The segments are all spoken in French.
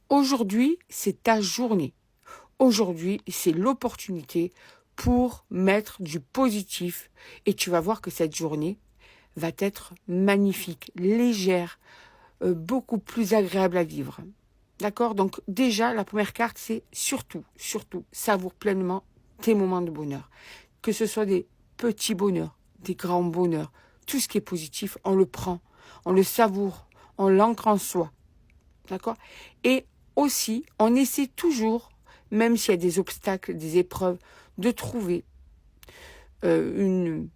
Aujourd'hui, c'est ta journée. Aujourd'hui, c'est l'opportunité pour mettre du positif. Et tu vas voir que cette journée va être magnifique, légère, beaucoup plus agréable à vivre. D'accord? Donc déjà, la première carte, c'est surtout, savoure pleinement tes moments de bonheur. Que ce soit des petits bonheurs, des grands bonheurs, tout ce qui est positif, on le prend, on le savoure, on l'ancre en soi. D'accord? Et aussi, on essaie toujours, même s'il y a des obstacles, des épreuves, de trouver une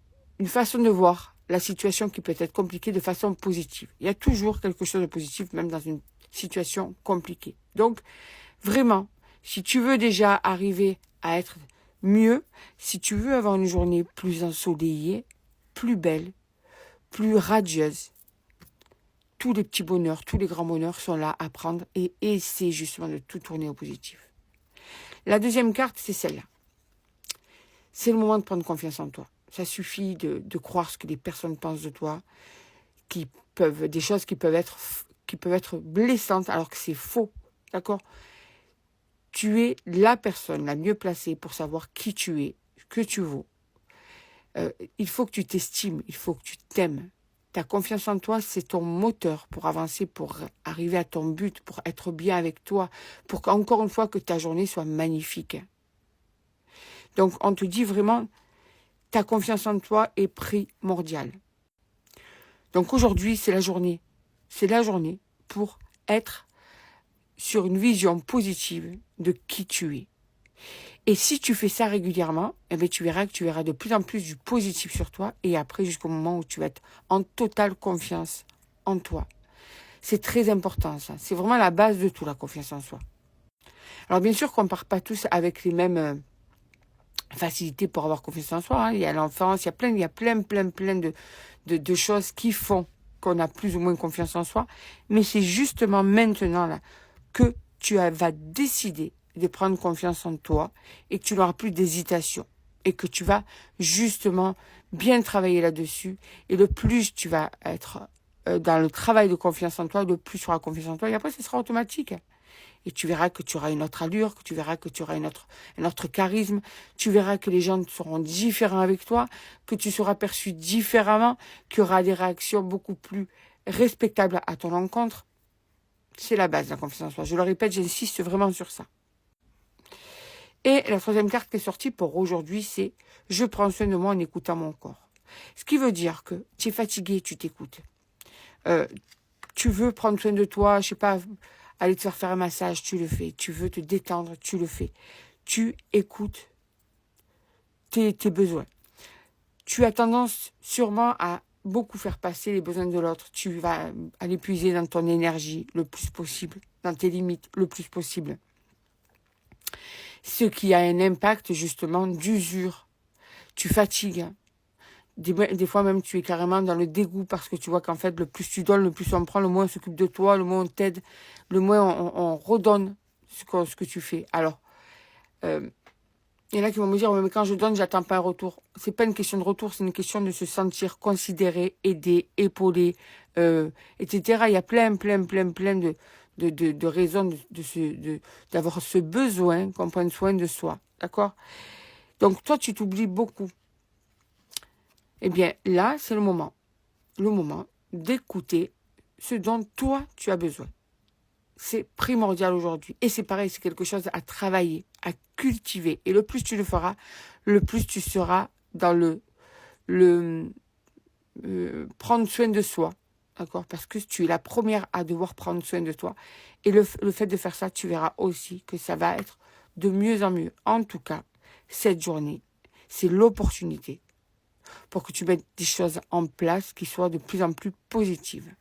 façon de voir la situation qui peut être compliquée de façon positive. Il y a toujours quelque chose de positif, même dans une situation compliquée. Donc, vraiment, si tu veux déjà arriver à être mieux, si tu veux avoir une journée plus ensoleillée, plus belle, plus radieuse, tous les petits bonheurs, tous les grands bonheurs sont là à prendre et essaie justement de tout tourner au positif. La deuxième carte, c'est celle-là. C'est le moment de prendre confiance en toi. Ça suffit de croire ce que les personnes pensent de toi, des choses qui peuvent être blessantes alors que c'est faux. D'accord? Tu es la personne la mieux placée pour savoir qui tu es, que tu vaux. Il faut que tu t'estimes, il faut que tu t'aimes. Ta confiance en toi, c'est ton moteur pour avancer, pour arriver à ton but, pour être bien avec toi, pour qu'encore une fois que ta journée soit magnifique. Donc, on te dit vraiment, ta confiance en toi est primordiale. Donc, aujourd'hui, c'est la journée. C'est la journée pour être sur une vision positive de qui tu es. Et si tu fais ça régulièrement, eh bien, tu verras de plus en plus du positif sur toi et après jusqu'au moment où tu vas être en totale confiance en toi. C'est très important ça. C'est vraiment la base de tout, la confiance en soi. Alors bien sûr qu'on ne part pas tous avec les mêmes facilités pour avoir confiance en soi. Hein. Il y a l'enfance, il y a plein de choses qui font qu'on a plus ou moins confiance en soi. Mais c'est justement maintenant là que vas décider de prendre confiance en toi et que tu n'auras plus d'hésitation et que tu vas justement bien travailler là-dessus et le plus tu vas être dans le travail de confiance en toi, le plus tu auras confiance en toi et après ce sera automatique et tu verras que tu auras une autre allure, que tu verras que tu auras un autre charisme, tu verras que les gens seront différents avec toi, que tu seras perçu différemment, qu'il y aura des réactions beaucoup plus respectables à ton encontre. C'est la base de la confiance en soi. Je le répète, j'insiste vraiment sur ça. Et la troisième carte qui est sortie pour aujourd'hui, c'est « Je prends soin de moi en écoutant mon corps ». Ce qui veut dire que tu es fatigué, tu t'écoutes. Tu veux prendre soin de toi, je sais pas, aller te faire un massage, tu le fais. Tu veux te détendre, tu le fais. Tu écoutes tes besoins. Tu as tendance sûrement à beaucoup faire passer les besoins de l'autre. Tu vas aller puiser dans ton énergie le plus possible, dans tes limites le plus possible. Ce qui a un impact justement d'usure. Tu fatigues. Des fois même tu es carrément dans le dégoût parce que tu vois qu'en fait le plus tu donnes, le plus on prend, le moins on s'occupe de toi, le moins on t'aide, le moins on redonne ce que tu fais. Alors, il y en a qui vont me dire, mais quand je donne, j'attends pas un retour. C'est pas une question de retour, c'est une question de se sentir considéré, aidé, épaulé, etc. Il y a plein de raisons d'avoir ce besoin qu'on prenne soin de soi. D'accord? Donc, toi, tu t'oublies beaucoup. Eh bien, là, c'est le moment d'écouter ce dont toi, tu as besoin. C'est primordial aujourd'hui. Et c'est pareil, c'est quelque chose à travailler, à cultiver. Et le plus tu le feras, le plus tu seras dans prendre soin de soi. D'accord? Parce que tu es la première à devoir prendre soin de toi. Et le fait de faire ça, tu verras aussi que ça va être de mieux en mieux. En tout cas, cette journée, c'est l'opportunité pour que tu mettes des choses en place qui soient de plus en plus positives.